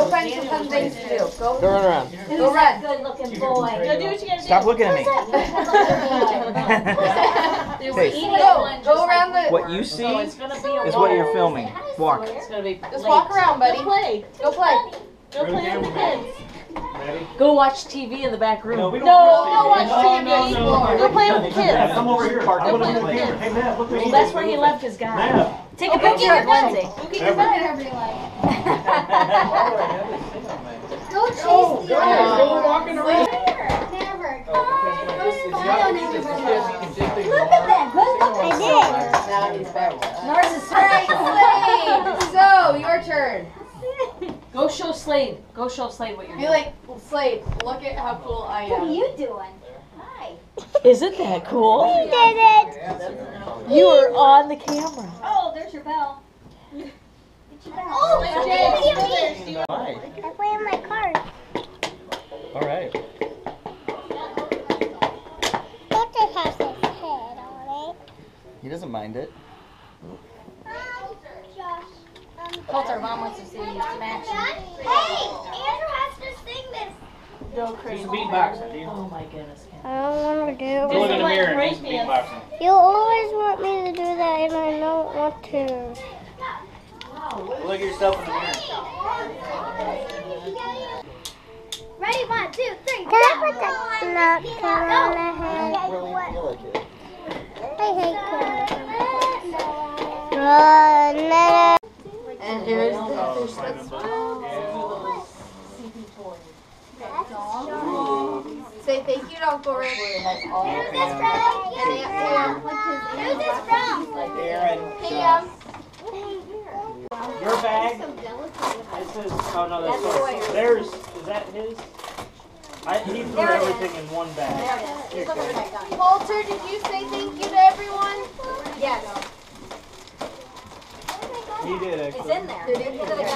Go find some fun things to do. Go run around. Go run. Good looking boy. Go do what you gotta do. Stop looking at me. Go around the. What you see is what you're filming. Walk. Just walk around, buddy. Go play. Go play. Go play with the kids. Go watch TV in the back room. No, watch TV. Go play with the kids. Come over here. I want to be the camera. Hey, Matt, look what Well, that's where he left his guy. Take a picture of Lindsay. Whatever you like. Go chase the Go walking around. Never. Look at that. Good look. I Alright, Slade. So, your turn. Go show Slade. Go show Slade what you're Be doing. like, Slade, look at how cool I did. What are am. you doing? Hi. Isn't that cool? You did it. You are on the camera. Oh, there's your bell. Get your bell. Oh, what do you mean? Hi. I play on my card. All right. Doctor has his head on it. He doesn't mind it. Josh. Coulter, Mom wants to see you smash. Hey, Andrew has to sing this. Go crazy. It's a beatboxing, dude. Oh my goodness. I don't want to do Go look in the like mirror and break do some dance. beatboxing. You always want me to do that, and I don't want to. Look at yourself in the mirror. Ready? 1, 2, 3. Can I put that nut on the head? I don't really feel like it. I hate that. And here's the Say thank you to Uncle Rick. Who's this from? Who's this from? Aaron. Pam. Your bag. It says, oh no, that's yours. Theirs, is that his? He threw everything in one bag. Here, kid. Walter, did you say thank you to everyone? Yes. He did actually. Did you put it in?